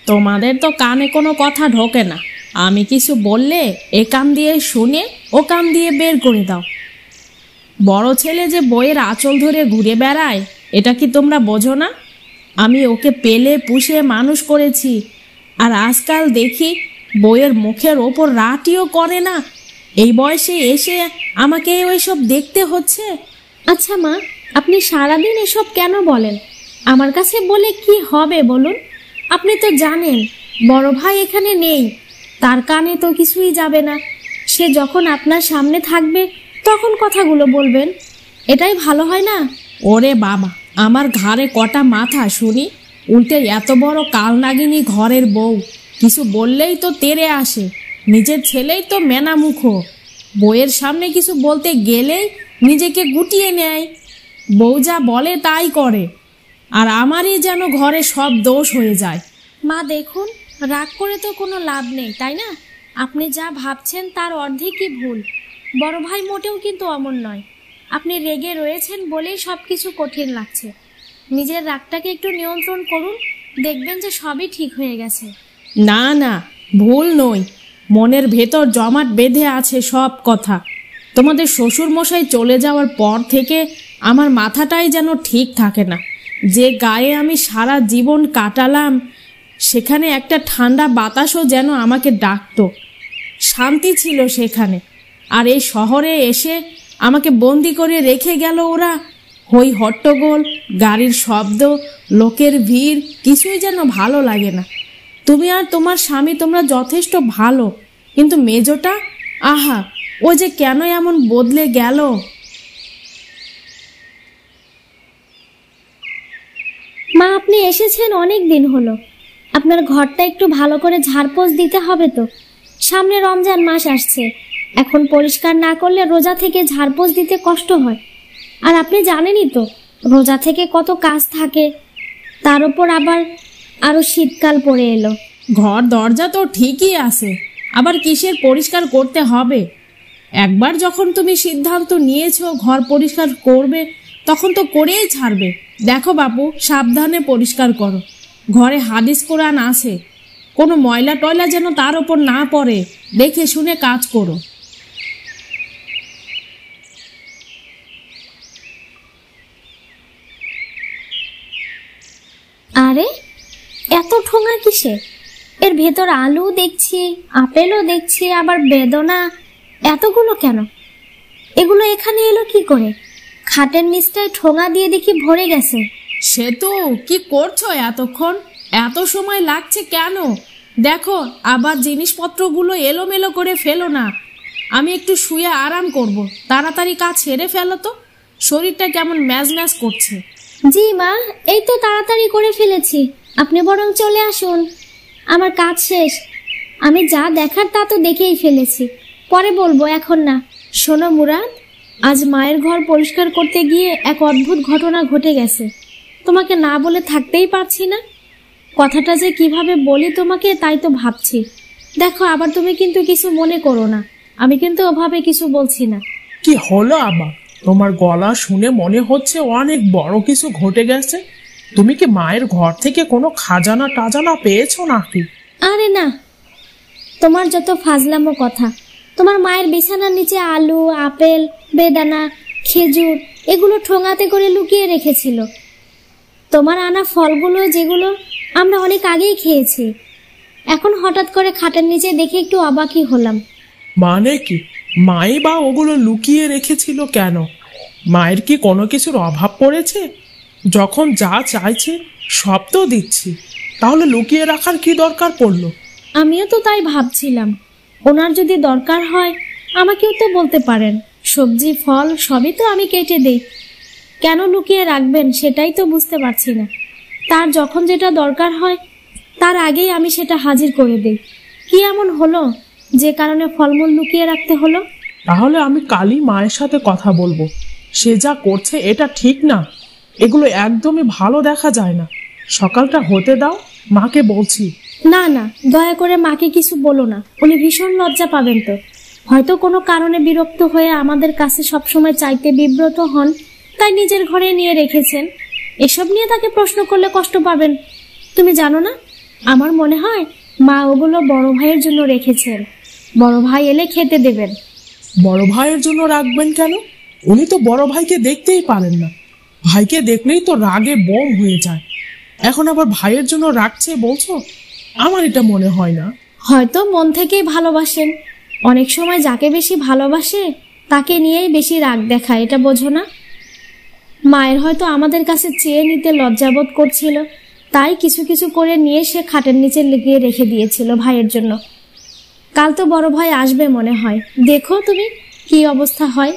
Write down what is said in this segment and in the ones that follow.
তোমাদের তো কানে কোনো কথা ঢোকে না। আমি কিছু বললে এ কান দিয়ে শুনে ও কান দিয়ে বের করে দাও। বড় ছেলে যে বইয়ের আঁচল ধরে ঘুরে বেড়ায়, এটা কি তোমরা বোঝো না? আমি ওকে পেলে পুষে মানুষ করেছি, আর আজকাল দেখি বইয়ের মুখের ওপর রাটিও করে না। এই বয়সে এসে আমাকে ওইসব দেখতে হচ্ছে। আচ্ছা মা, আপনি সারাদিন এসব কেন বলেন? আমার কাছে বলে কি হবে বলুন? আপনি তো জানেন বড় ভাই এখানে নেই, তার কানে তো কিছুই যাবে না। সে যখন আপনার সামনে থাকবে তখন কথাগুলো বলবেন, এটাই ভালো হয় না? ওরে বাবা, আমার ঘাড়ে কটা মাথা শুনি, উল্টে এত বড় কালনাগিনী ঘরের বউ, কিছু বললেই তো তেড়ে আসে। নিজের ছেলেই তো মেনামুখ, বউয়ের সামনে কিছু বলতে গেলেই নিজেকে গুটিয়ে নেয়। বউ যা বলে তাই করে, আর আমারই যেন ঘরে সব দোষ হয়ে যায়। মা দেখুন, রাগ করে তো কোনো লাভ নেই, তাই না? আপনি যা ভাবছেন তার অর্ধেকই ভুল। বড় ভাই মোটেও কিন্তু অমন নয়। আপনি রেগে রয়েছেন বলেই সব কিছু কঠিন লাগছে। নিজের রাগটাকে একটু নিয়ন্ত্রণ করুন, দেখবেন যে সবই ঠিক হয়ে গেছে। না না, ভুল নই, মনের ভেতর জমাট বেঁধে আছে সব কথা। তোমাদের শ্বশুর মশাই চলে যাওয়ার পর থেকে আমার মাথাটাই যেন ঠিক থাকে না। যে গায়ে আমি সারা জীবন কাটালাম, সেখানে একটা ঠান্ডা বাতাসও যেন আমাকে ডাকতো। শান্তি ছিল সেখানে, আর এই শহরে এসে আমাকে বন্দি করে রেখে গেল ওরা। হই হট্টগোল, গাড়ির শব্দ, লোকের ভিড়, কিছুই যেন ভালো লাগে না। তুমি আর তোমার স্বামী তোমরা যথেষ্ট ভালো, কিন্তু মেজোটা, আহা, ও যে কেন এমন বদলে গেল। মা, আপনি এসেছেন অনেক দিন হলো। আপনার ঘরটা একটু ভালো করে ঝাড়পোছ দিতে হবে তো। সামনে রমজান মাস আসছে, এখন পরিষ্কার না করলে রোজা থেকে ঝাড়পোছ দিতে কষ্ট হয়। আর আপনি জানেনই তো রোজা থেকে কত কাজ থাকে, তার উপর আবার আরো শীতকাল পড়ে এলো। ঘর দরজা তো ঠিকই আছে, আবার কিসের পরিষ্কার করতে হবে? একবার যখন তুমি সিদ্ধান্ত নিয়েছো ঘর পরিষ্কার করবে, তখন তো করেই ছাড়বে। দেখো বাপু, সাবধানে পরিষ্কার করো। ঘরে হাদিস কোরআন আছে, কোনো ময়লা টয়লা যেন তার ওপর না পড়ে, দেখে শুনে কাজ করো। আরে এত ঠোঙা কিসে? এর ভেতর আলু দেখছি, আপেলও দেখছি, আবার বেদনা। এতগুলো কেন? এগুলো এখানে এলো কি করে? খাটের নিচটায় ঠোঙা দিয়ে দেখি ভরে গেছে। সে তো কি করছো এতক্ষণ? এত সময় লাগছে কেন? দেখো, আবার জিনিসপত্রগুলো এলোমেলো করে ফেলো না। আমি একটু শুয়ে আরাম করব, তাড়াতাড়ি কাজ সেরে ফেলো তো। শরীরটা কেমন ম্যাজ ম্যাজ করছে। জি মা, এই তো তাড়াতাড়ি করে ফেলেছি। আপনি বরং চলে আসুন, আমার কাজ শেষ। আমি যা দেখার তা তো দেখেই ফেলেছি, পরে বলবো, এখন না। শোনো মুরাদ, আজ মায়ের ঘর পরিষ্কার করতে গিয়ে এক অদ্ভুত ঘটনা ঘটে গেছে। তোমাকে না বলে থাকতেই পারছি না। কথাটা যে কিভাবে বলি তোমাকে তাই তো ভাবছি। দেখো, আবার তুমি কিন্তু কিছু মনে করো না, আমি কিন্তু ওভাবে কিছু বলছি না। কি হলো আবার? তোমার গলা শুনে মনে হচ্ছে অনেক বড় কিছু ঘটে গেছে। তুমি কি মায়ের ঘর থেকে কোনো খাজানা টাজানা পেয়েছো নাকি? আরে না, তোমার যত ফাজলামো কথা। তোমার মায়ের বিছানার নিচে আলু, আপেল, বেদানা, খেজুর এগুলো ঠোঙাতে করে লুকিয়ে রেখেছিল। তোমার আনা ফলগুলো যেগুলো আমরা অনেক আগেই খেয়েছি, এখন হঠাৎ করে খাটের নিচে দেখে একটু অবাকই হলাম। মানে কি, মাই বা ওগুলো লুকিয়ে রেখেছিল কেন? মায়ের কি কোনো কিছুর অভাব পড়েছে? যখন যা চাইছে সব তো দিচ্ছি, তাহলে লুকিয়ে রাখার কি দরকার পড়লো? আমিও তো তাই ভাবছিলাম। ওনার যদি দরকার হয় আমাকেও তো বলতে পারেন। সবজি ফল সবই তো আমি কেটে দেই, কেন লুকিয়ে রাখবেন সেটাই তো বুঝতে পারছি না। তার যখন যেটা দরকার হয় তার আগেই আমি সেটা হাজির করে দেই। কি এমন হলো যে কারণে ফলমূল লুকিয়ে রাখতে হলো? তাহলে আমি কালই মায়ের সাথে কথা বলবো। সে যা করছে এটা ঠিক না, এগুলো একদমই ভালো দেখা যায় না। সকালটা হতে দাও, মাকে বলছি। না না, দয়া করে মাকে কিছু বলো না, উনি ভীষণ লজ্জা পাবেন তো। হয়তো কোনো কারণে বিরক্ত হয়ে আমাদের কাছে সবসময় চাইতে বিব্রত হন, তাই নিজের ঘরে নিয়ে রেখেছেন। এসব নিয়ে তাকে প্রশ্ন করলে কষ্ট পাবেন। তুমি জানো না আমার মনে হয় মা ওগুলো বড় ভাইয়ের জন্য রেখেছেন, বড় ভাই এলে খেতে দেবেন। বড় ভাইয়ের জন্য রাখবেন কেন? উনি তো বড় ভাইকে দেখতেই পারেন না, ভাইকে দেখলেই তো রাগে বোম হয়ে যায়। এখন আবার ভাইয়ের জন্য রাখছে বলছো? আমার এটা মনে হয় না। হয়তো মন থেকেই ভালোবাসেন, অনেক সময় যাকে বেশি ভালোবাসে তাকে নিয়েই বেশি রাগ দেখায়, এটা বোঝো না? মায়ের হয়তো আমাদের কাছে চেয়ে নিতে লজ্জাবোধ করছিল, তাই কিছু কিছু করে নিয়ে সে খাটের নিচে লুকিয়ে রেখে দিয়েছিল ভাইয়ের জন্য। কাল তো বড় ভাই আসবে মনে হয়, দেখো তুমি কি অবস্থা হয়।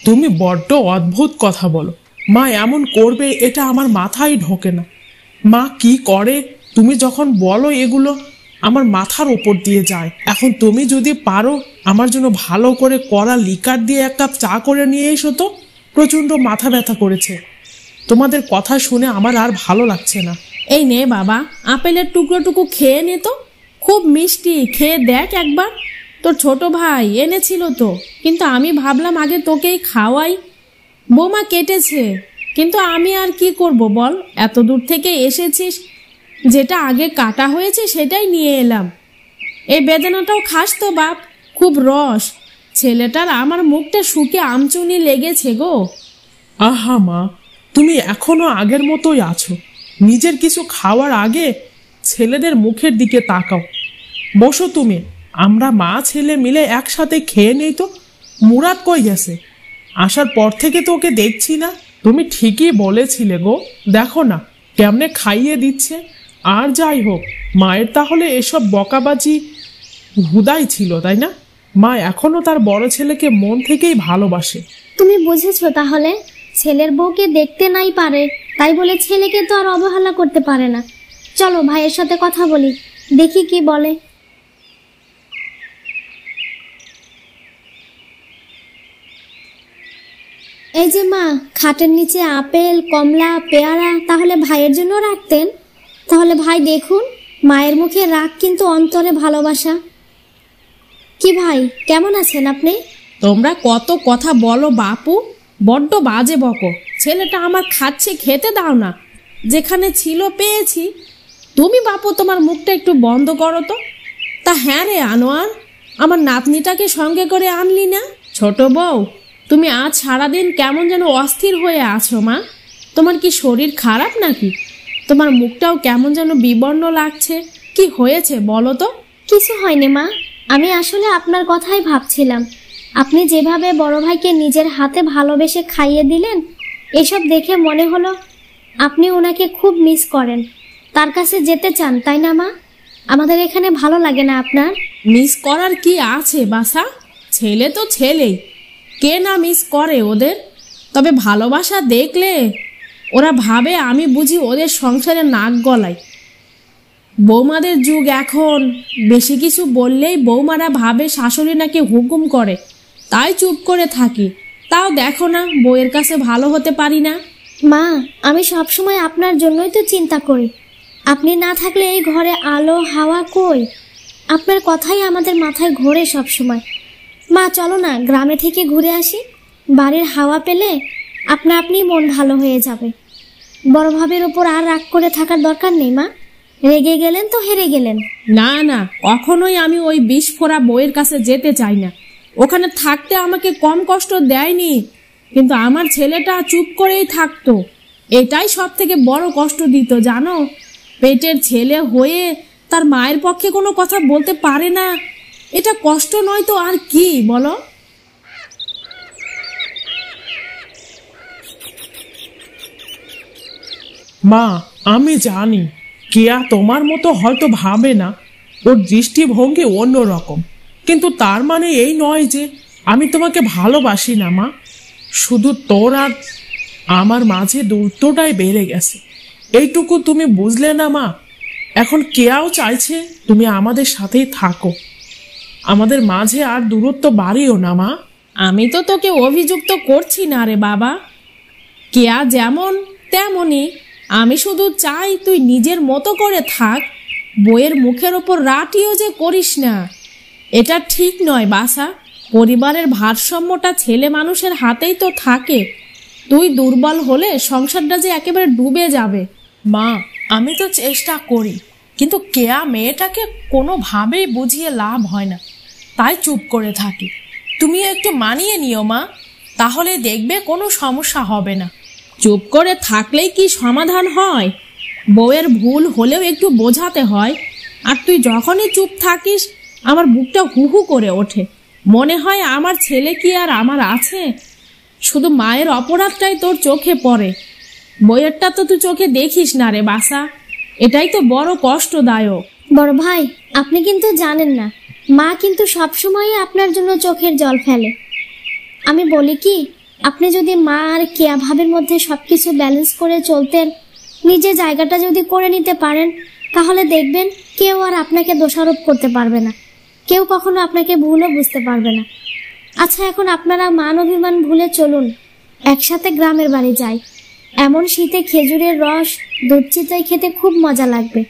তুমি বড্ড অদ্ভুত কথা বলো। মা এমন করবে এটা আমার মাথায় ঢোকে না। মা কি করে তুমি যখন বলো এগুলো আমার মাথার ওপর দিয়ে যায়। এখন তুমি যদি পারো আমার জন্য ভালো করে কড়া লিকার দিয়ে এক কাপ চা করে নিয়ে এসো তো। প্রচন্ড মাথা ব্যথা করেছে, তোমাদের কথা শুনে আমার আর ভালো লাগছে না। এই নে বাবা, আপেলের টুকরো খেয়ে নে তো, খুব মিষ্টি, খেয়ে দেখ একবার। তোর ছোট ভাই এনেছিল তো, কিন্তু আমি ভাবলাম আগে তোকেই খাওয়াই। বৌমা কেটেছে, কিন্তু আমি আর কি করব বল, এত দূর থেকে এসেছিস, যেটা আগে কাটা হয়েছে সেটাই নিয়ে এলাম। এই বেদানাটাও খাস তো বাপ, খুব রস। ছেলেটার আমার মুখটা শুকে আমচুনি লেগেছে গো। আহা মা, তুমি এখনো আগের মতোই আছো। নিজের কিছু খাওয়ার আগে ছেলেদের মুখের দিকে তাকাও। বসো তুমি, আমরা মা ছেলে মিলে একসাথে খেয়ে নেই তো। মুরাদ কই গেছে? আসার পর থেকে তো ওকে দেখছি না। তুমি ঠিকই বলেছিলে গো, দেখো না কেমনে খাইয়ে দিচ্ছে। আর যাই হোক, মায়ের তাহলে এসব বকাবাজি হুদাই ছিল, তাই না? মা এখনো তার বড় ছেলেকে মন থেকেই ভালোবাসে। তুমি বুঝেছো তাহলে? ছেলের বউকে দেখতে নাই পারে, তাই বলে ছেলেকে তো আর অবহেলা করতে পারে না। চলো ভাইয়ের সাথে কথা বলি, দেখি কি বলে। এই যে মা, খাটের নিচে আপেল, কমলা, পেয়ারা তাহলে ভাইয়ের জন্য রাখতেন? তাহলে ভাই দেখুন, মায়ের মুখে রাগ কিন্তু অন্তরে ভালোবাসা। কি ভাই, কেমন আছেন আপনি? তোমরা কত কথা বলো বাপু, বড্ড বাজে বকো। ছেলেটা আমার খাচ্ছে, খেতে দাও না। যেখানে ছিল পেয়েছি। তুমি বাপু তোমার মুখটা একটু বন্ধ করো তো। তা হ্যাঁ রে আনোয়ার, আমার নাতনিটাকে সঙ্গে করে আনলি না? ছোট বউ, তুমি আজ সারাদিন কেমন যেন অস্থির হয়ে আছো মা। তোমার কি শরীর খারাপ নাকি? তোমার মুখটাও কেমন যেন বিবর্ণ লাগছে, কি হয়েছে বলো তো? কিছু হয়নি মা, আমি আসলে আপনার কথাই ভাবছিলাম। আপনি যেভাবে বড় ভাইকে নিজের হাতে ভালোবেসে খাইয়ে দিলেন, এসব দেখে মনে হলো আপনি ওনাকে খুব মিস করেন, তার কাছে যেতে চান, তাই না মা? আমাদের এখানে ভালো লাগে না আপনার? মিস করার কি আছে বাসা? ছেলে তো ছেলেই, কে না মিস করে ওদের। তবে ভালোবাসা দেখলে ওরা ভাবে আমি বুঝি ওদের সংসারে নাক গলাই। বৌমাদের যুগ এখন, বেশি কিছু বললেই বৌমারা ভাবে শাশুড়ি নাকি হুকুম করে, তাই চুপ করে থাকি। তাও দেখো না, বউয়ের কাছে ভালো হতে পারি না। মা, আমি সবসময় আপনার জন্যই তো চিন্তা করি। আপনি না থাকলে এই ঘরে আলো হাওয়া কই? আপনার কথাই আমাদের মাথায় ঘোরে সবসময়। মা চলো না, গ্রামে থেকে ঘুরে আসি। বাড়ির হাওয়া পেলে আপনা আপনি মন ভালো হয়ে যাবে। বড় ভাবের ওপর আর রাগ করে থাকার দরকার নেই মা, রেগে গেলেন তো হেরে গেলেন। না না, কখনোই আমি ওই বিষফোড়া বউয়ের কাছে যেতে চাই না। ওখানে থাকতে আমাকে কম কষ্ট দেয়নি, কিন্তু আমার ছেলেটা চুপ করেই থাকতো, এটাই সব থেকে বড় কষ্ট দিত জানো। পেটের ছেলে হয়ে তার মায়ের পক্ষে কোনো কথা বলতে পারে না, এটা কষ্ট নয় তো আর কি বলো? মা, আমি জানি কেয়া তোমার মতো হয়তো ভাবে না, ওর দৃষ্টিভঙ্গি অন্যরকম, কিন্তু তার মানে এই নয় যে আমি তোমাকে ভালোবাসি না মা। শুধু তোর আর আমার মাঝে দূরত্বটাই বেড়ে গেছে, এইটুকু তুমি বুঝলে না মা। এখন কেয়াও চাইছে তুমি আমাদের সাথেই থাকো, আমাদের মাঝে আর দূরত্ব বাড়িও না মা। আমি তো তোকে অভিযুক্ত করছি না রে বাবা, কেয়া যেমন তেমনই। আমি শুধু চাই তুই নিজের মতো করে থাক, বইয়ের মুখের ওপর রাটিও যে করিস না, এটা ঠিক নয় বাসা। পরিবারের ভারসাম্যটা ছেলে মানুষের হাতেই তো থাকে। তুই দুর্বল হলে সংসারটা যে একেবারে ডুবে যাবে। মা, আমি তো চেষ্টা করি, কিন্তু কেয়া মেয়েটাকে কোনোভাবেই বুঝিয়ে লাভ হয় না, তাই চুপ করে থাকি। তুমি একটু মানিয়ে নিও মা, তাহলে দেখবে কোনো সমস্যা হবে না। চুপ করে থাকলেই কি সমাধান হয়? বউয়ের ভুল হলেও একটু বোঝাতে হয়। আর তুই যখনই চুপ থাকিস আমার বুকটা হু হু করে ওঠে। মনে হয় আমার ছেলে কি আর আমার আছে? শুধু মায়ের অপরাধটাই তোর চোখে পড়ে, বইয়েরটা তো তুই চোখে দেখিস না রে বাসা। এটাই তো বড় কষ্টদায়ক। বড় ভাই, আপনি কিন্তু জানেন না, মা কিন্তু সবসময় আপনার জন্য চোখের জল ফেলে। আমি বলি কি, আপনি যদি মা আর কেয়া ভাবের মধ্যে সবকিছু ব্যালেন্স করে চলতেন, নিজে জায়গাটা যদি করে নিতে পারেন, তাহলে দেখবেন কেউ আর আপনাকে দোষারোপ করতে পারবে না, কেউ কখনো আপনাকে ভুলও বুঝতে পারবে না। আচ্ছা, এখন আপনারা মান অভিমান ভুলে চলুন, একসাথে গ্রামের বাড়ি যাই। এমন শীতে খেজুরের রস দুধ চিতই খেতে খুব মজা লাগবে।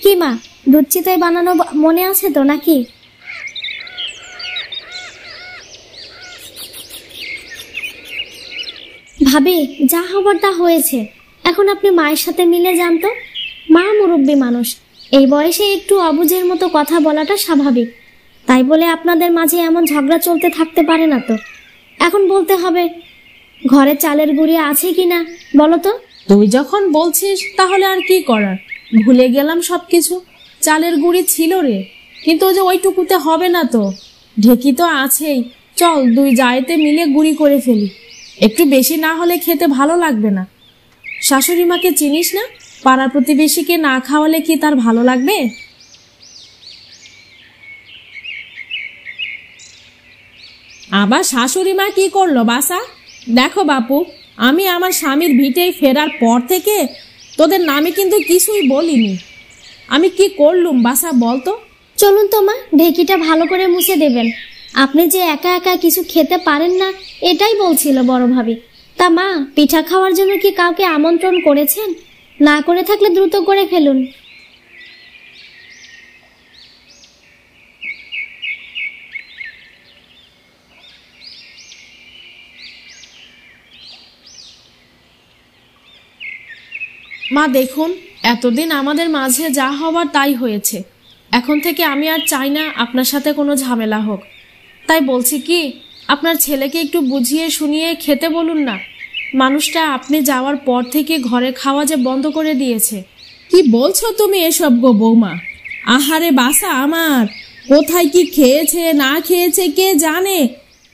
কি মা, দুধ চিতই বানানো মনে আছে তো নাকি? ভাবি, যা হবার তা হয়েছে, এখন আপনি মায়ের সাথে মিলে যান তো। মা মুরব্বী মানুষ, এই বয়সে একটু অবুঝের মতো কথা বলাটা স্বাভাবিক। তাই বলে আপনাদের মাঝে এমন ঝগড়া চলতে থাকতে পারে না তো। এখন বলতে হবে, ঘরে চালের গুঁড়ি আছে কিনা বলো তো। তুই যখন বলছিস তাহলে আর কি করার, ভুলে গেলাম সবকিছু। চালের গুঁড়ি ছিল রে, কিন্তু ওই যে ওইটুকুতে হবে না তো, ঢেকি তো আছেই। চল দুই জায়েতে মিলে গুঁড়ি করে ফেলি, একটু বেশি না হলে খেতে ভালো লাগবে না। শাশুড়ি মাকে চিনিস না, পাড়া প্রতিবেশীকে না খাওয়ালে কি তার ভালো লাগবে? আবার শাশুড়ি মা কি করলো বাসা? দেখো বাপু, আমি আমার স্বামীর ভিটেই ফেরার পর থেকে তোদের নামে কিন্তু কিছুই বলিনি। আমি কি করলুম বাসা বলতো? চলুন তো মা, ঢেকিটা ভালো করে মুছে দেবেন। আপনি যে একা একা কিছু খেতে পারেন না, এটাই বলছিল বড় ভাবি। তা মা, পিঠা খাওয়ার জন্য কি কাউকে আমন্ত্রণ করেছেন? না করে থাকলে দ্রুত করে ফেলুন। মা দেখুন, এতদিন আমাদের মাঝে যা হওয়ার তাই হয়েছে। এখন থেকে আমি আর চাই না আপনার সাথে কোনো ঝামেলা হোক। তাই বলছি কি, আপনার ছেলেকে একটু বুঝিয়ে শুনিয়ে খেতে বলুন না। মানুষটা আপনি যাওয়ার পর থেকে ঘরে খাওয়া যে বন্ধ করে দিয়েছে। কি বলছো তুমি এসব গো বৌমা? আহারে বাসা আমার, কোথায় কি খেয়েছে না খেয়েছে কে জানে।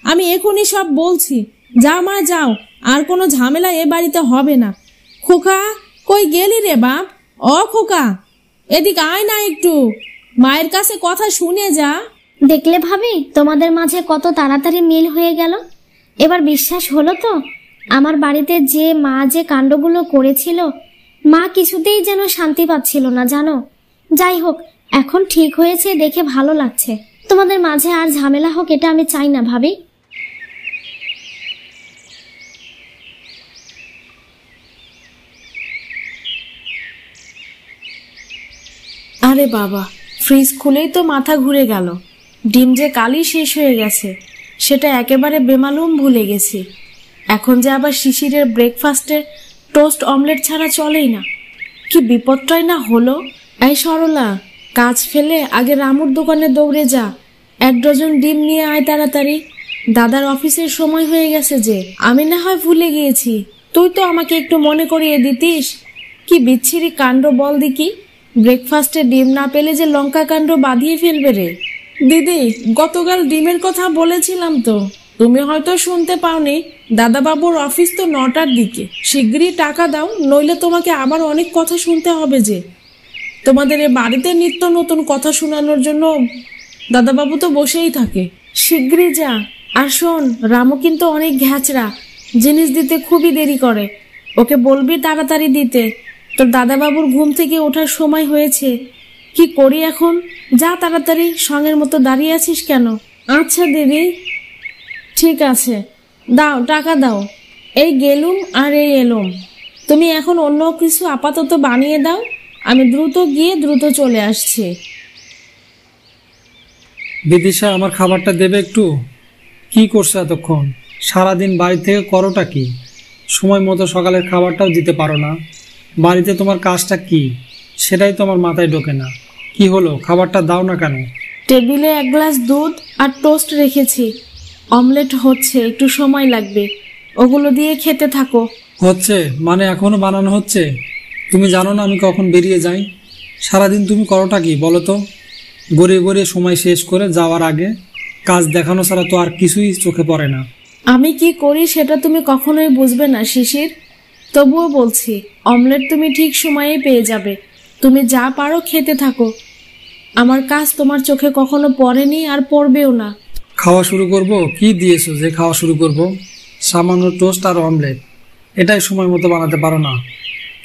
আমি এখনই সব বলছি। যা মা যাও, আর কোনো ঝামেলা এ বাড়িতে হবে না। খোকা, কই গেলি রে বাপ? ও খোকা, এদিকে আয় না একটু, মায়ের কাছে কথা শুনে যা। দেখলে ভাবি, তোমাদের মাঝে কত তাড়াতাড়ি মিল হয়ে গেল। এবার বিশ্বাস হলো তো? আমার বাড়িতে যে মা যে কাণ্ডগুলো করেছিল, মা কিছুতেই যেন শান্তি পাচ্ছিল না জানো। যাই হোক, এখন ঠিক হয়েছে দেখে ভালো লাগছে। তোমাদের মাঝে আর ঝামেলা হোক এটা আমি চাই না ভাবি। আরে বাবা, ফ্রিজ খুলেই তো মাথা ঘুরে গেল। ডিম যে কালই শেষ হয়ে গেছে, সেটা একেবারে বেমালুম ভুলে গেছি। এখন যে আবার শিশিরের ব্রেকফাস্টে টোস্ট অমলেট ছাড়া চলেই না। কি বিপদটাই না হলো। এই সরলা, কাজ ফেলে আগে রামুর দোকানে দৌড়ে যা, 1 ডজন ডিম নিয়ে আয় তাড়াতাড়ি। দাদার অফিসের সময় হয়ে গেছে যে। আমি না হয় ভুলে গিয়েছি, তুই তো আমাকে একটু মনে করিয়ে দিতিস। কি বিচ্ছিরি কাণ্ড বল দেখি, ব্রেকফাস্টে ডিম না পেলে যে লঙ্কা কাণ্ড বাঁধিয়ে ফেলবে রে। দিদি, গতকাল ডিমের কথা বলেছিলাম তো, তুমি হয়তো শুনতে পাওনি। দাদাবাবুর অফিস তো 9টার দিকে। শিগগিরই টাকা দাও, নইলে তোমাকে আবার অনেক কথা শুনতে হবে যে। তোমাদের এ বাড়িতে নিত্য নতুন কথা শোনানোর জন্য দাদাবাবু তো বসেই থাকে। শিগগিরই যা। আর শোন, রামু কিন্তু অনেক ঘ্যাচরা, জিনিস দিতে খুবই দেরি করে। ওকে বলবি তাড়াতাড়ি দিতে। তোর দাদাবাবুর ঘুম থেকে ওঠার সময় হয়েছে। কি করি এখন? যা তাড়াতাড়ি, সঙ্গের মতো দাঁড়িয়ে আছিস কেন? আচ্ছা দিদি, ঠিক আছে, দাও টাকা দাও। এই গেলুম আর এই এলুম। তুমি এখন অন্য কিছু আপাতত বানিয়ে দাও, আমি দ্রুত গিয়ে দ্রুত চলে আসছি। বিদিশা, আমার খাবারটা দেবে একটু? কি করছো এতক্ষণ? সারাদিন বাড়ি থেকে করোটা কি? সময় মতো সকালের খাবারটাও দিতে পারো না। বাড়িতে তোমার কাজটা কি সেটাই তো আমার মাথায় ঢোকে না। কি হলো, খাবারটা দাও না কেন? টেবিলে এক গ্লাস দুধ আর টোস্ট রেখেছি, অমলেট হচ্ছে, একটু সময় লাগবে, ওগুলো দিয়ে খেতে থাকো। হচ্ছে মানে এখনো বানানো হচ্ছে? তুমি জানো না আমি কখন বেরিয়ে যাই? সারাদিন তুমি করোটা কি বলো তো? গড়িয়ে গড়িয়ে সময় শেষ করে যাওয়ার আগে কাজ দেখানো ছাড়া তো আর কিছুই চোখে পড়ে না। আমি কি করি সেটা তুমি কখনোই বুঝবে না শিশির, তবুও বলছি অমলেট তুমি ঠিক সময়েই পেয়ে যাবে। তুমি যা পারো খেতে থাকো, আমার কাজ তোমার চোখে কখনো পড়েনি আর পড়বেও না। খাওয়া শুরু করব? কি দিয়েছো যে খাওয়া শুরু করব? সামান্য টোস্ট আর অমলেট, এটাই সময় মতো বানাতে পারো না?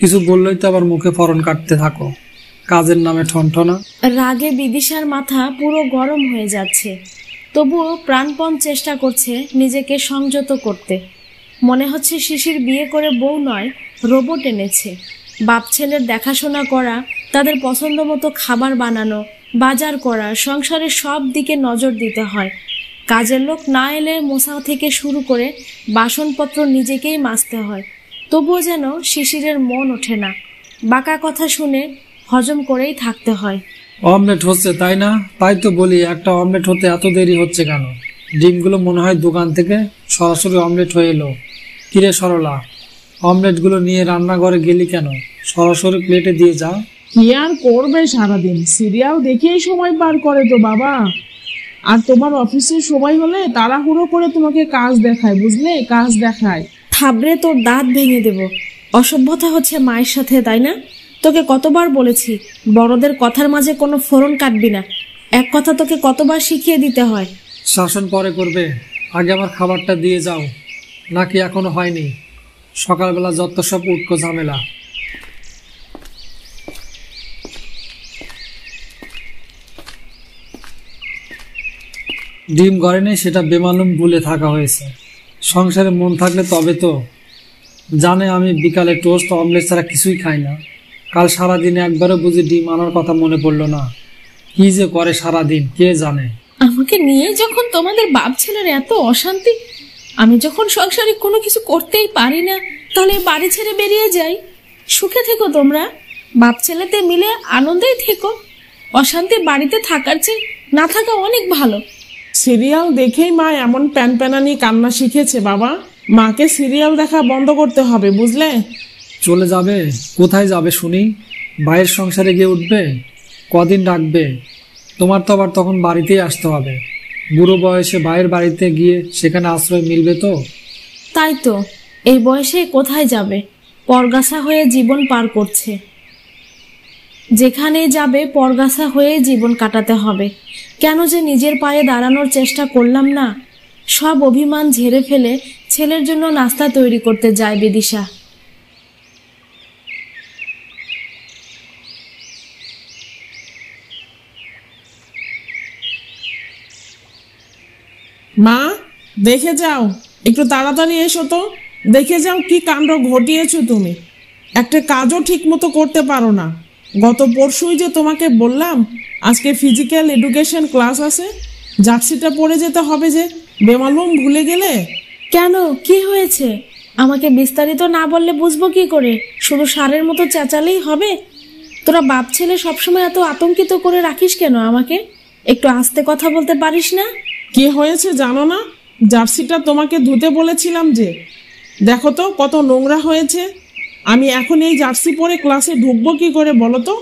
কিছু বললেই তো আবার মুখে ফরন কাটতে থাকো, কাজের নামে ঠনঠনা। রাগে বিদিশার মাথা পুরো গরম হয়ে যাচ্ছে, তবুও প্রাণপণ চেষ্টা করছে নিজেকে সংযত করতে। মনে হচ্ছে শিশির বিয়ে করে বউ নয়, রোবট এনেছে। বাপ ছেলের দেখাশোনা করা, তাদের পছন্দ মতো খাবার বানানো, বাজার করা, সংসারের সব দিকে নজর দিতে হয়। কাজের লোক না এলে মোছা থেকে শুরু করে বাসনপত্র নিজেকেই মাজতে হয়। তবুও যেন শিশিরের মন ওঠে না, বাঁকা কথা শুনে হজম করেই থাকতে হয়। অমলেট হচ্ছে তাই না? তাই তো বলি, একটা অমলেট হতে এত দেরি হচ্ছে কেন? ডিমগুলো মনে হয় দোকান থেকে সরাসরি অমলেট হয়ে এলো। কিরে সরলা, অমলেটগুলো নিয়ে রান্নাঘরে গেলি কেন? সরাসরি প্লেটে দিয়ে যা। কি আর করবে, সারাদিন সিরিয়াল দেখেই সময় পার করে তো বাবা। আর তোমার অফিসের সময় হলে তাড়াহুড়ো করে তোমাকে কাজ দেখায়, বুঝলে, কাজ দেখায়। থাবড়ে তোর দাঁত ভেঙে দেব। অসভ্যতা হচ্ছে মায়ের সাথে, তাই না? তোকে কতবার বলেছি বড়দের কথার মাঝে কোনো ফোরন কাটবি না। এক কথা তোকে কতবার শিখিয়ে দিতে হয়। শাসন পরে করবে, আগে আমার খাবারটা দিয়ে যাও। নাকি এখনো হয়নি? সকালবেলা যত সব উটকো ঝামেলা। ডিম ঘরে নেই সেটা বেমালুম ভুলে থাকা হয়েছে। সংসারে মন থাকলে তবে তো। জানে আমি বিকালে টোস্ট অমলেট ছাড়া কিছুই খাই না। কাল সারাদিনে একবারও বুঝি ডিম আনার কথা মনে পড়লো না। কি যে করে সারাদিন কে জানে। আমাকে নিয়ে যখন তোমাদের বাপ ছেলের এত অশান্তি, আমি যখন সংসারে কোনো কিছু করতেই পারি না, তাহলে বাড়ি ছেড়ে বেরিয়ে যাই। সুখে থেকো তোমরা, বাপ ছেলেতে মিলে আনন্দেই থেকো। অশান্তি বাড়িতে থাকার চেয়ে না থাকা অনেক ভালো। সিরিয়াল দেখেই মা এমন প্যানপ্যানানি কান্না শিখেছে বাবা। মাকে সিরিয়াল দেখা বন্ধ করতে হবে, বুঝলে। চলে যাবে? কোথায় যাবে শুনি? ভাইয়ের সংসারে গিয়ে উঠবে? কদিন রাখবে? তোমার তো আবার তখন বাড়িতেই আসতে হবে। বুড়ো বয়সে ভাইয়ের বাড়িতে গিয়ে সেখানে আশ্রয় মিলবে তো? তাই তো, এই বয়সে কোথায় যাবে? পরগাছা হয়ে জীবন পার করছে। যেখানে যাবে পরগাছা হয়ে জীবন কাটাতে হবে। কেন যে নিজের পায়ে দাঁড়ানোর চেষ্টা করলাম না? সব অভিমান ঝেড়ে ফেলে ছেলের জন্য নাস্তা তৈরি করতে যায় বিদিশা। মা, দেখে যাও, একটু তাড়াতাড়ি এসো তো। দেখে যাও কি কাণ্ড ঘটিয়েছো তুমি। একটা কাজও ঠিক মতো করতে পারো না। গত পরশুই যে তোমাকে বললাম আজকে ফিজিক্যাল এডুকেশন ক্লাস আছে, জার্সিটা পরে যেতে হবে, যে বেমালুম ভুলে গেলে। কেন, কি হয়েছে? আমাকে বিস্তারিত না বললে বুঝবো কি করে? শুধু সারের মতো চেঁচালেই হবে? তোরা বাপ ছেলে সবসময় এত আতঙ্কিত করে রাখিস কেন আমাকে? একটু আস্তে কথা বলতে পারিস না? কি হয়েছে জানো না? জার্সিটা তোমাকে ধুতে বলেছিলাম, যে দেখো তো কত নোংরা হয়েছে। আমি এখন এই জার্সি পরে ক্লাসে ঢুকবো কি করে বলো তো?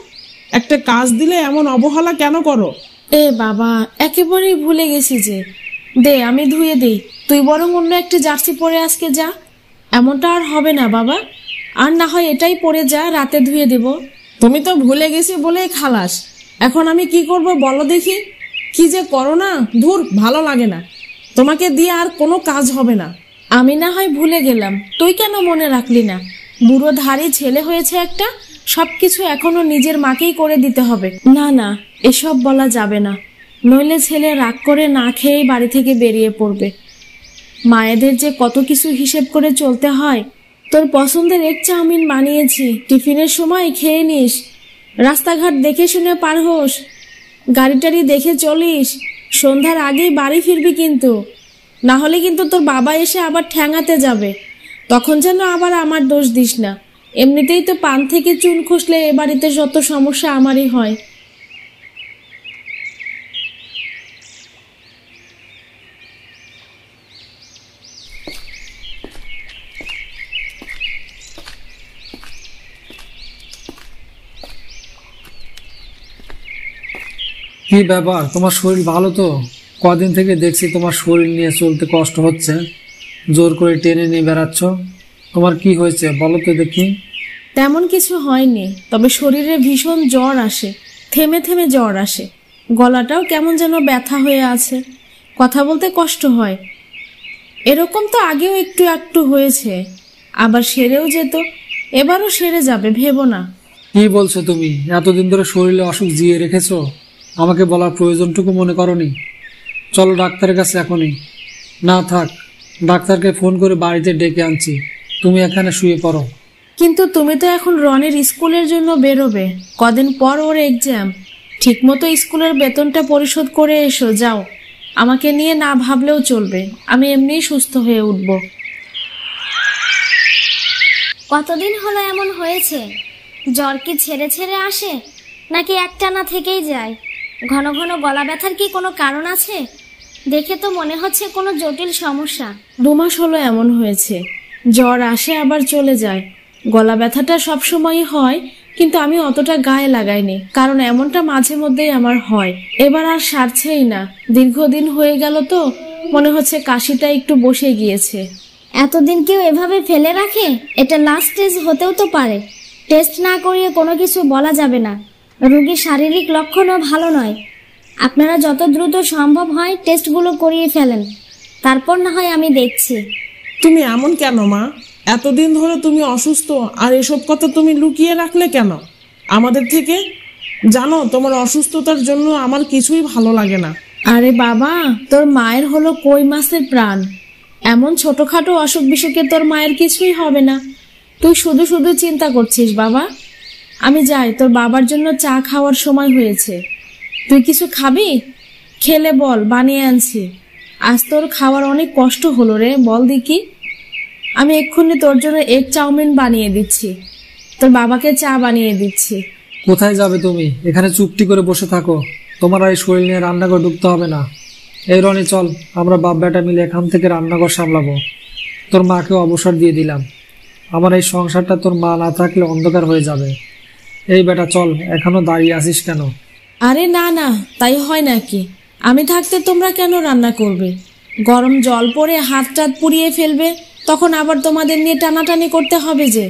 একটা কাজ দিলে এমন অবহেলা কেন করো? এ বাবা, একেবারেই ভুলে গেছি যে। দে, আমি ধুয়ে দেই, তুই বরং অন্য একটি জার্সি পরে আজকে যা। এমনটা আর হবে না বাবা। আর না হয় এটাই পরে যা, রাতে ধুয়ে দেব। তুমি তো ভুলে গেছি বলেই খালাস। এখন আমি কি করব বলো দেখি? কি যে করো না, ধুর, ভালো লাগে না। তোমাকে দিয়ে আর কোনো কাজ হবে না। আমি না হয় ভুলে গেলাম, তুই কেন মনে রাখলি না? বুড়ো ধাড়ি ছেলে হয়েছে একটা, সবকিছু এখনো নিজের মাকেই করে দিতে হবে। না না, এসব বলা যাবে না, নইলে ছেলে রাগ করে না খেয়েই বাড়ি থেকে বেরিয়ে পড়বে। মায়েদের যে কত কিছু হিসেব করে চলতে হয়। তোর পছন্দের এক চাউমিন বানিয়েছি, টিফিনের সময় খেয়ে নিস। রাস্তাঘাট দেখে শুনে পার হোস, গাড়ি টাড়ি দেখে চলিস। সন্ধ্যার আগেই বাড়ি ফিরবি কিন্তু, না হলে কিন্তু তোর বাবা এসে আবার ঠ্যাঙাতে যাবে। তখন যেন আবার আমার দোষ দিস না। এমনিতেই তো পান থেকে চুন খসলে এ বাড়িতে যত সমস্যা আমারই হয়। কি ব্যাপার, তোমার শরীর ভালো তো? কদিন থেকে দেখছি তোমার শরীর নিয়ে চলতে কষ্ট হচ্ছে, জোর করে টেনে নিয়ে বেড়াচ্ছ। তোমার কি হয়েছে বলো তো দেখি। তেমন কিছু হয়নি, তবে শরীরে ভীষণ জ্বর আসে, থেমে থেমে জ্বর আসে। গলাটাও কেমন যেন ব্যথা হয়ে আছে, কথা বলতে কষ্ট হয়। এরকম তো আগেও একটু একটু হয়েছে, আবার সেরেও যেত, এবারও সেরে যাবে, ভেবো না। কি বলছো তুমি? এতদিন ধরে শরীরে অসুখ জিয়ে রেখেছো, আমাকে বলার প্রয়োজনটুকু মনে করনি? চলো ডাক্তারের কাছে এখনই। না থাক, ডাক্তারকে ফোন করে বাড়িতে ডেকে আনছি, তুমি এখানে শুয়ে পড়ো। কিন্তু তুমি তো এখন রনির স্কুলের জন্য বেরোবে, কদিন পর ওর এক্সাম। ঠিকমতো স্কুলের বেতনটা পরিশোধ করে এসো, যাও। আমাকে নিয়ে না ভাবলেও চলবে, আমি এমনিই সুস্থ হয়ে উঠব। কতদিন হলো এমন হয়েছে? জ্বর কি ছেড়ে ছেড়ে আসে, নাকি একটানা থেকেই যায়? ঘন ঘন গলা ব্যথার কি কোনো কারণ আছে? দেখে তো মনে হচ্ছে কোনো জটিল সমস্যা। 2 মাস হলো এমন হয়েছে, জ্বর আসে আবার চলে যায়। গলা ব্যথাটা সবসময়ই হয়, কিন্তু আমি অতটা গায়ে লাগাইনি, কারণ এমনটা মাঝে মধ্যেই আমার হয়। এবার আর সারছেই না, দীর্ঘদিন হয়ে গেল তো, মনে হচ্ছে কাশিটা একটু বসে গিয়েছে। এতদিন কেউ এভাবে ফেলে রাখে? এটা লাস্ট স্টেজ হতেও তো পারে। টেস্ট না করিয়ে কোনো কিছু বলা যাবে না। রোগীর শারীরিক লক্ষণও ভালো নয়। আপনারা যত দ্রুত সম্ভব হয় টেস্টগুলো করিয়ে ফেলেন, তারপর না হয় আমি দেখছি। তুমি এমন কেন মা? এতদিন ধরে তুমি অসুস্থ, আর এসব কথা তুমি লুকিয়ে রাখলে কেন আমাদের থেকে? জানো, তোমার অসুস্থতার জন্য আমার কিছুই ভালো লাগে না। আরে বাবা, তোর মায়ের হলো কই মাছের প্রাণ। এমন ছোটখাটো অসুখ বিসুখে তোর মায়ের কিছুই হবে না। তুই শুধু শুধু চিন্তা করছিস বাবা। আমি যাই, তোর বাবার জন্য চা খাওয়ার সময় হয়েছে। তুই কিছু খাবি? খেলে বল, বানিয়ে আনছি। আজ তোর খাওয়ার অনেক কষ্ট হলো রে, বল দেখি। আমি এক্ষুনি তোর জন্য এগ চাউমিন বানিয়ে দিচ্ছি, তোর বাবাকে চা বানিয়ে দিচ্ছি। কোথায় যাবে তুমি? এখানে চুপটি করে বসে থাকো, তোমার আর এই শরীর নিয়ে রান্নাঘর ঢুকতে হবে না। এই রনি, চল, আমরা বাপ বেটা মিলে এখান থেকে রান্নাঘর সামলাবো। তোর মাকেও অবসর দিয়ে দিলাম। আমার এই সংসারটা তোর মা না থাকলে অন্ধকার হয়ে যাবে। এই বেটা চল, এখনো দাঁড়িয়ে আসিস কেন? আরে না না, তাই হয় নাকি? আমি থাকতে তোমরা কেন রান্না করবে? গরম জল পরে হাত টাত পুড়িয়ে ফেলবে, তখন আবার তোমাদের নিয়ে টানাটানি করতে হবে যে।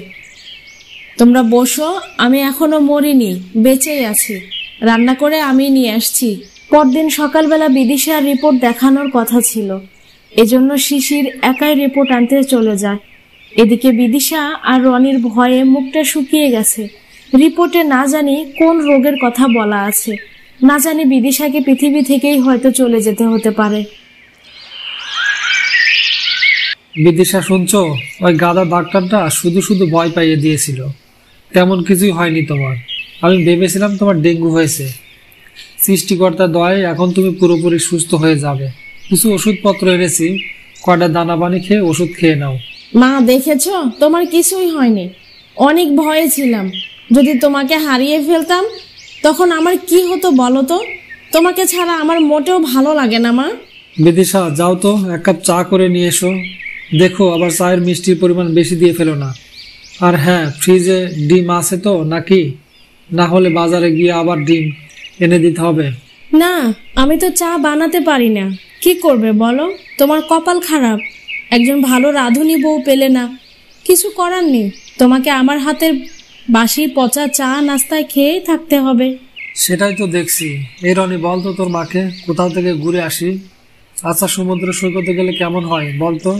তোমরা বসো, আমি এখনো মরিনি, বেঁচেই আছি। রান্না করে আমি নিয়ে আসছি। পরদিন সকালবেলা বিদিশার রিপোর্ট দেখানোর কথা ছিল, এজন্য শিশির একাই রিপোর্ট আনতে চলে যায়। এদিকে বিদিশা আর রনির ভয়ে মুখটা শুকিয়ে গেছে। রিপোর্টে না জানি কোন রোগের কথা বলা আছে, না জানি বিদিশাকে পৃথিবী থেকেই হয়তো চলে যেতে হতে পারে। বিদিশা, শুনছো? ওই গাদা ডাক্তারটা শুধু শুধু ভয় পাইয়ে দিয়েছিল, তেমন কিছুই হয়নি তোমার। আমি ভেবেছিলাম তোমার ডেঙ্গু হয়েছে। সৃষ্টিকর্তার দয়ায় এখন তুমি পুরোপুরি সুস্থ হয়ে যাবে। কিছু ওষুধপত্র এনেছি, কয়টা দানা পানি খেয়ে ওষুধ খেয়ে নাও। মা, দেখেছো, তোমার কিছুই হয়নি। অনেক ভয়ে ছিলাম, যদি তোমাকে হারিয়ে ফেলতাম তখন আমার কি হতো বলো তো? তোমাকে ছাড়া আমার মোটেও ভালো লাগে না মা। বিদিশা, যাও তো, 1 কাপ চা করে নিয়ে এসো। দেখো আবার চায়ের মিষ্টির পরিমাণ বেশি দিয়ে ফেলো না। আর হ্যাঁ, ফ্রিজে ডিম আছে তো নাকি? না হলে বাজারে গিয়ে আবার ডিম এনে দিতে হবে। না, আমি তো চা বানাতে পারি না। কি করবে বলো? তোমার কপাল খারাপ, একজন ভালো রাঁধুনি বউ পেলে না। কিছু করার নেই, তোমাকে আমার হাতের বাসি পচা চা নাস্তায় খেয়েই থাকতে হবে। সেটাই তো দেখছি। এই রনি, বল তো তোর মাকে কোথাও থেকে ঘুরে আসি। আচ্ছা, সমুদ্র সৈকতে গেলে কেমন হয় বলতো?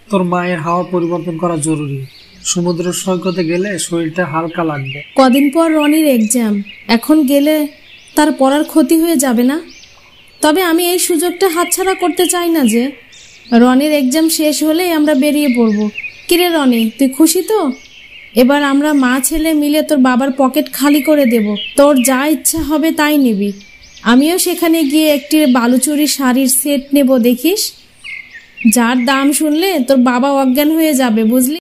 তোর মায়ের হাওয়া পরিবর্তন করা জরুরি। সমুদ্র সৈকতে গেলে শরীরটা হালকা লাগবে। কদিন পর রনির এক্সাম, এখন গেলে তার পড়ার ক্ষতি হয়ে যাবে না? তবে আমি এই সুযোগটা হাতছাড়া করতে চাই না যে। রনির এক্সাম শেষ হলেই আমরা বেরিয়ে পড়ব। কিরে রনি, তুই খুশি তো? এবার আমরা মা ছেলে মিলে তোর বাবার পকেট খালি করে দেব, তোর যা ইচ্ছা হবে তাই নিবি। আমিও সেখানে গিয়ে একটি বালুচুরি শাড়ির সেট নেব, দেখিস। যার দাম শুনলে তোর বাবা অজ্ঞান হয়ে যাবে, বুঝলি?